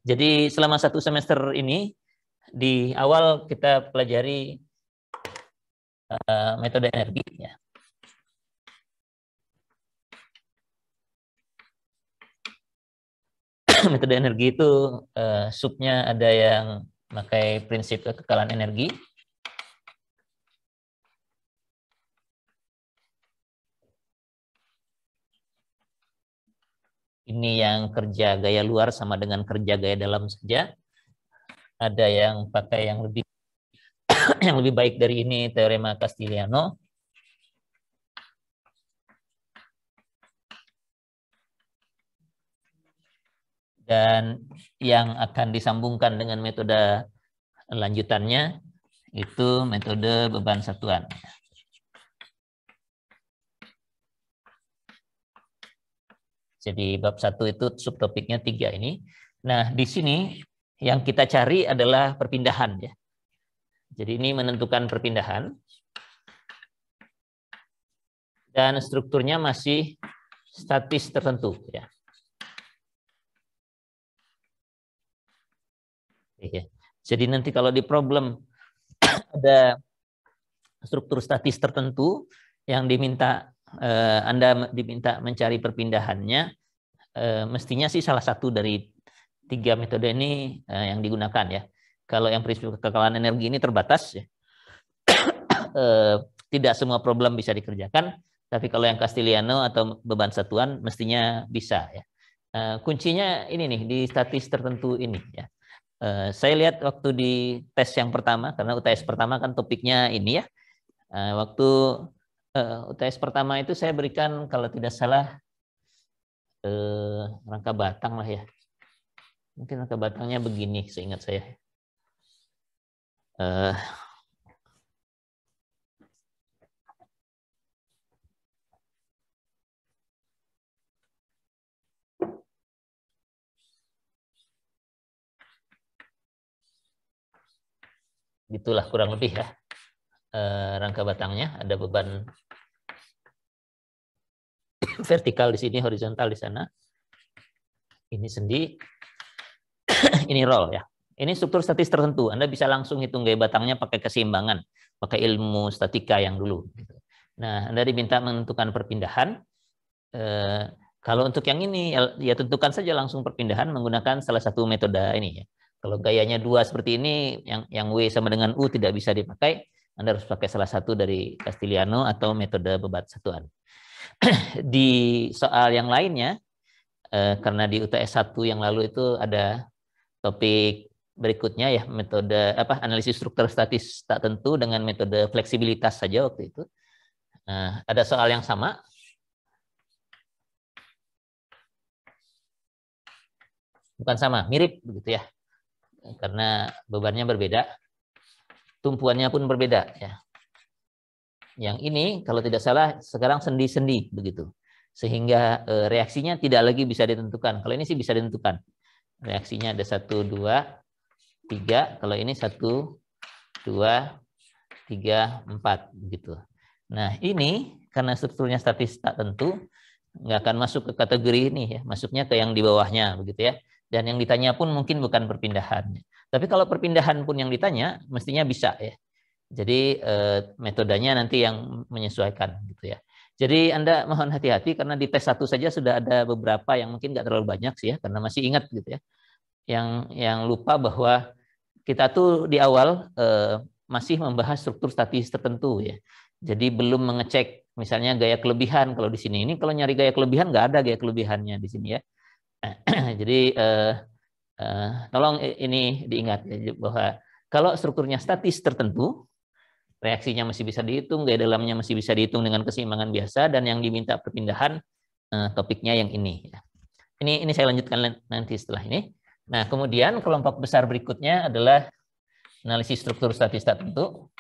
Jadi selama 1 semester ini, di awal kita pelajari metode energi. Ya. Metode energi itu subnya ada yang pakai prinsip kekekalan energi. Ini yang kerja gaya luar sama dengan kerja gaya dalam saja. Ada yang pakai yang lebih baik dari ini, teorema Castigliano. Dan yang akan disambungkan dengan metode lanjutannya itu metode beban satuan. Jadi bab 1 itu subtopiknya 3 ini. Nah, di sini yang kita cari adalah perpindahan ya. Jadi ini menentukan perpindahan. Dan strukturnya masih statis tertentu ya. Jadi nanti kalau di problem ada struktur statis tertentu yang diminta Anda diminta mencari perpindahannya, mestinya sih salah satu dari 3 metode ini yang digunakan ya. Kalau yang prinsip kekekalan energi ini terbatas ya. Tidak semua problem bisa dikerjakan, tapi kalau yang Castigliano atau beban satuan mestinya bisa ya. Kuncinya ini nih di statis tertentu ini ya. Saya lihat waktu di tes yang pertama, karena UTS pertama kan topiknya ini ya. Waktu UTS pertama itu saya berikan kalau tidak salah rangka batang lah ya. Mungkin rangka batangnya begini seingat saya. Itulah kurang lebih ya. Rangka batangnya ada beban vertikal di sini, horizontal di sana. Ini sendi, ini roll ya. Ini struktur statis tertentu. Anda bisa langsung hitung gaya batangnya pakai keseimbangan, pakai ilmu statika yang dulu. Nah, Anda diminta menentukan perpindahan. Kalau untuk yang ini, ya tentukan saja langsung perpindahan menggunakan salah satu metode ini ya. Kalau gayanya 2 seperti ini, yang W sama dengan U tidak bisa dipakai, Anda harus pakai salah satu dari Castigliano atau metode beban satuan. Di soal yang lainnya, karena di UTS 1 yang lalu itu ada topik berikutnya ya, metode analisis struktur statis tak tentu dengan metode fleksibilitas saja waktu itu. Nah, ada soal yang sama. Bukan sama, mirip begitu ya. Karena bebannya berbeda, tumpuannya pun berbeda ya. Yang ini kalau tidak salah sekarang sendi-sendi begitu. Sehingga reaksinya tidak lagi bisa ditentukan. Kalau ini sih bisa ditentukan. Reaksinya ada 1, 2, 3. Kalau ini 1, 2, 3, 4 begitu. Nah, ini karena strukturnya statis tak tentu, nggak akan masuk ke kategori ini ya, masuknya ke yang di bawahnya begitu ya. Dan yang ditanya pun mungkin bukan perpindahan. Tapi kalau perpindahan pun yang ditanya, mestinya bisa ya. Jadi metodenya nanti yang menyesuaikan gitu ya. Jadi Anda mohon hati-hati karena di tes 1 saja sudah ada beberapa yang mungkin nggak terlalu banyak sih ya, karena masih ingat gitu ya. Yang lupa bahwa kita tuh di awal masih membahas struktur statis tertentu ya. Jadi belum mengecek misalnya gaya kelebihan kalau di sini. Ini kalau nyari gaya kelebihan nggak ada gaya kelebihannya di sini ya. Jadi tolong ini diingat ya, bahwa kalau strukturnya statis tertentu, reaksinya masih bisa dihitung, gaya dalamnya masih bisa dihitung dengan keseimbangan biasa, dan yang diminta perpindahan topiknya yang ini. Ini saya lanjutkan nanti setelah ini. Nah, kemudian kelompok besar berikutnya adalah analisis struktur statis tertentu.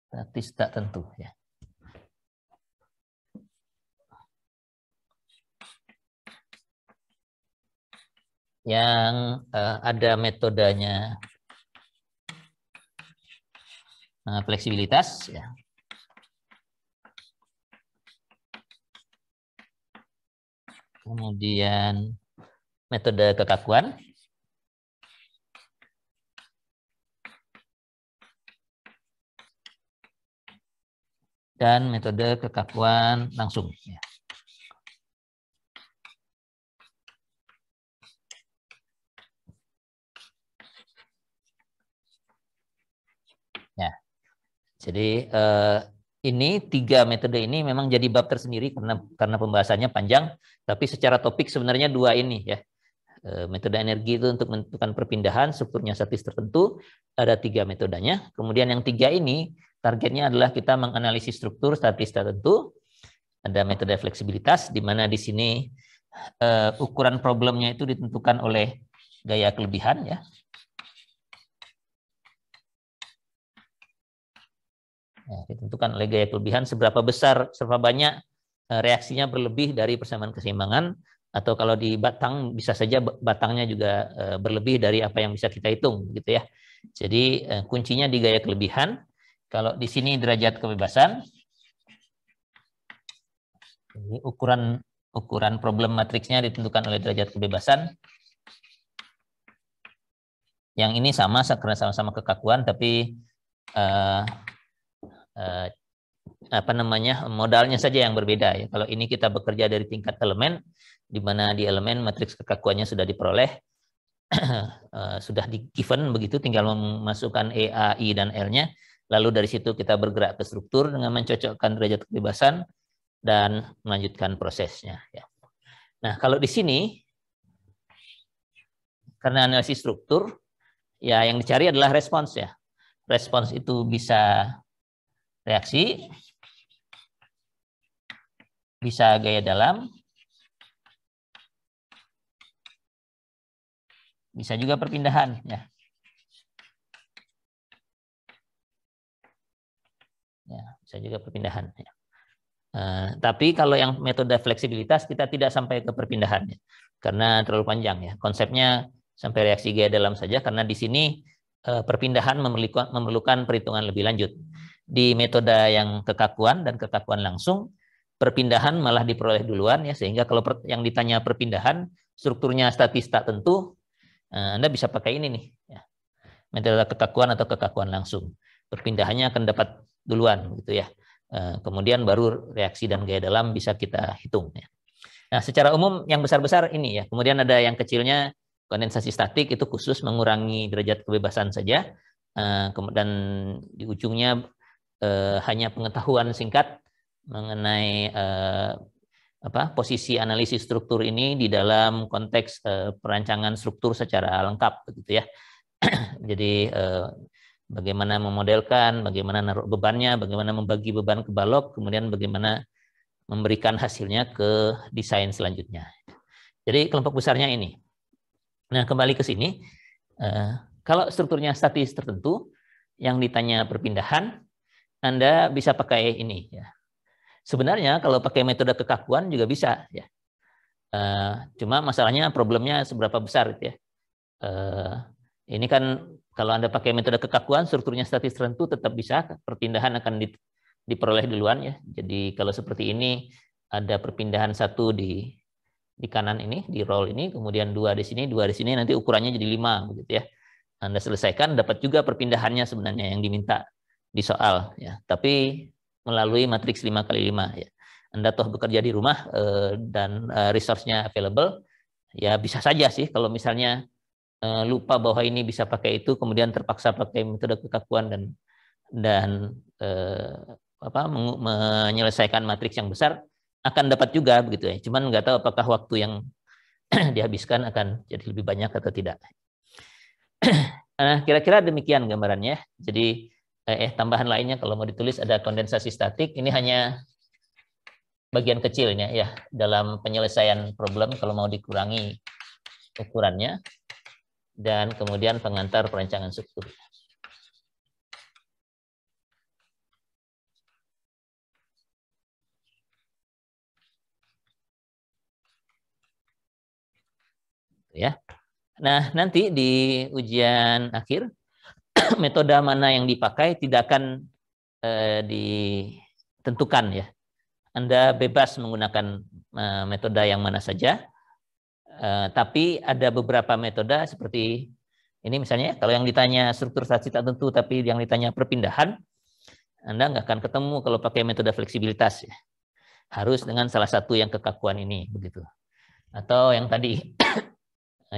Statis tak tentu ya. Yang ada metodenya fleksibilitas, ya. Kemudian metode kekakuan. Dan metode kekakuan langsung. Ya. Ya. Jadi ini 3 metode ini memang jadi bab tersendiri karena pembahasannya panjang, tapi secara topik sebenarnya 2 ini ya. Metode energi itu untuk menentukan perpindahan, strukturnya statis tertentu, ada 3 metodenya. Kemudian yang 3 ini targetnya adalah kita menganalisis struktur statis tertentu. Ada metode fleksibilitas, di mana di sini ukuran problemnya itu ditentukan oleh gaya kelebihan ya. Ditentukan oleh gaya kelebihan seberapa besar, seberapa banyak reaksinya berlebih dari persamaan keseimbangan, atau kalau di batang bisa saja batangnya juga berlebih dari apa yang bisa kita hitung gitu ya. Jadi kuncinya di gaya kelebihan. Kalau di sini derajat kebebasan, ini ukuran problem matriksnya ditentukan oleh derajat kebebasan. Yang ini sama karena sama-sama kekakuan, tapi modalnya saja yang berbeda ya. Kalau ini kita bekerja dari tingkat elemen, di mana di elemen matriks kekakuannya sudah diperoleh, sudah di given begitu, tinggal memasukkan E, A, I, dan L-nya. Lalu dari situ kita bergerak ke struktur dengan mencocokkan derajat kebebasan dan melanjutkan prosesnya. Ya. Nah, kalau di sini, karena analisis struktur, ya yang dicari adalah respons ya. Respons itu bisa reaksi, bisa gaya dalam, bisa juga perpindahan ya. Ya, bisa juga perpindahan ya. Tapi kalau yang metode fleksibilitas kita tidak sampai ke perpindahan ya, karena terlalu panjang ya. Konsepnya sampai reaksi gaya dalam saja, karena di sini perpindahan memerlukan perhitungan lebih lanjut. Di metode yang kekakuan dan kekakuan langsung, perpindahan malah diperoleh duluan ya, sehingga kalau yang ditanya perpindahan strukturnya statis tak tentu, Anda bisa pakai ini nih ya. Metode kekakuan atau kekakuan langsung. Perpindahannya akan dapat duluan gitu ya. Kemudian baru reaksi dan gaya dalam bisa kita hitung ya. Nah, secara umum yang besar-besar ini ya. Kemudian ada yang kecilnya kondensasi statik, itu khusus mengurangi derajat kebebasan saja. Dan di ujungnya hanya pengetahuan singkat mengenai posisi analisis struktur ini di dalam konteks perancangan struktur secara lengkap begitu ya. Jadi bagaimana memodelkan, bagaimana naruh bebannya, bagaimana membagi beban ke balok, kemudian bagaimana memberikan hasilnya ke desain selanjutnya. Jadi kelompok besarnya ini. Nah, kembali ke sini, kalau strukturnya statis tertentu, yang ditanya perpindahan, Anda bisa pakai ini ya. Sebenarnya kalau pakai metode kekakuan juga bisa ya. Cuma masalahnya problemnya seberapa besar gitu ya. Ini kan kalau Anda pakai metode kekakuan, strukturnya statis tertentu tetap bisa, perpindahan akan diperoleh duluan ya. Jadi kalau seperti ini ada perpindahan 1 di kanan ini, di roll ini, kemudian 2 di sini, 2 di sini, nanti ukurannya jadi 5 begitu ya. Anda selesaikan, dapat juga perpindahannya sebenarnya yang diminta di soal ya. Tapi melalui matriks 5x5 ya. Anda toh bekerja di rumah dan resource-nya available, ya bisa saja sih kalau misalnya lupa bahwa ini bisa pakai itu, kemudian terpaksa pakai metode kekakuan dan menyelesaikan matriks yang besar, akan dapat juga begitu ya. Cuman nggak tahu apakah waktu yang dihabiskan akan jadi lebih banyak atau tidak. Nah, kira-kira demikian gambarannya. Jadi tambahan lainnya kalau mau ditulis ada kondensasi statik. Ini hanya bagian kecilnya ya dalam penyelesaian problem kalau mau dikurangi ukurannya. Dan kemudian pengantar perancangan struktur. Ya. Nah, nanti di ujian akhir metode mana yang dipakai tidak akan ditentukan ya. Anda bebas menggunakan metode yang mana saja, tapi ada beberapa metode seperti ini misalnya, kalau yang ditanya strukturasi tak tentu, tapi yang ditanya perpindahan, Anda nggak akan ketemu kalau pakai metode fleksibilitas ya. Harus dengan salah satu yang kekakuan ini begitu. Atau yang tadi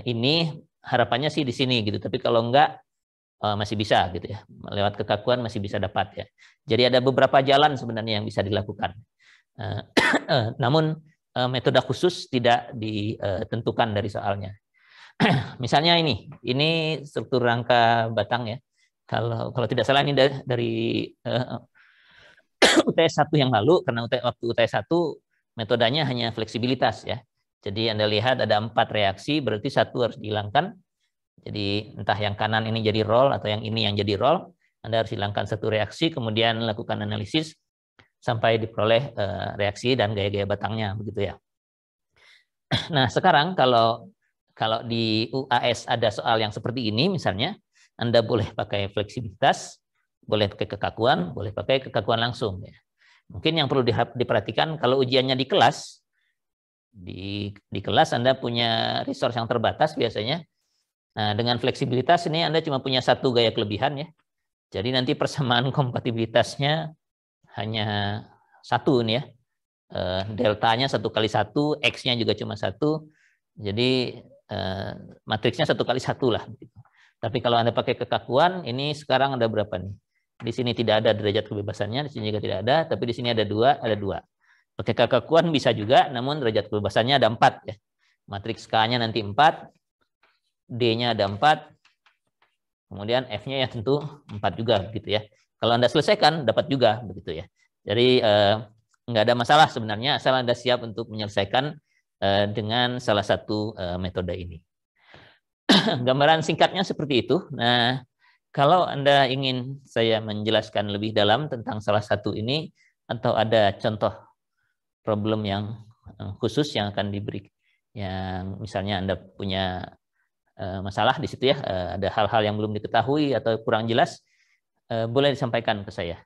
ini harapannya sih di sini gitu, tapi kalau enggak masih bisa gitu ya. Lewat kekakuan masih bisa dapat ya. Jadi ada beberapa jalan sebenarnya yang bisa dilakukan. Namun metode khusus tidak ditentukan dari soalnya. Misalnya ini struktur rangka batang ya. Kalau tidak salah ini dari UTS 1 yang lalu, karena waktu UTS 1 metodenya hanya fleksibilitas ya. Jadi Anda lihat ada 4 reaksi, berarti 1 harus dihilangkan. Jadi entah yang kanan ini jadi roll atau yang ini yang jadi roll, Anda harus hilangkan 1 reaksi, kemudian lakukan analisis sampai diperoleh reaksi dan gaya-gaya batangnya begitu ya. Nah, sekarang kalau di UAS ada soal yang seperti ini misalnya, Anda boleh pakai fleksibilitas, boleh pakai kekakuan, boleh pakai kekakuan langsung ya. Mungkin yang perlu diperhatikan kalau ujiannya di kelas, di kelas Anda punya resource yang terbatas biasanya. Nah, dengan fleksibilitas ini Anda cuma punya 1 gaya kelebihan ya. Jadi nanti persamaan kompatibilitasnya hanya 1 nih ya. Deltanya 1 kali 1, X-nya juga cuma 1. Jadi matriksnya 1 kali 1 lah. Tapi kalau Anda pakai kekakuan, ini sekarang ada berapa nih? Di sini tidak ada derajat kebebasannya, di sini juga tidak ada, tapi di sini ada 2, ada 2. Pakai kekakuan bisa juga, namun derajat kebebasannya ada 4 ya. Matriks K-nya nanti 4, D-nya ada 4, kemudian F-nya ya tentu 4 juga gitu ya. Kalau Anda selesaikan dapat juga begitu ya. Jadi nggak ada masalah sebenarnya asal Anda siap untuk menyelesaikan dengan salah satu metode ini. Gambaran singkatnya seperti itu. Nah, kalau Anda ingin saya menjelaskan lebih dalam tentang salah satu ini atau ada contoh problem yang khusus yang akan diberi, yang misalnya Anda punya masalah di situ ya, ada hal-hal yang belum diketahui atau kurang jelas, boleh disampaikan ke saya.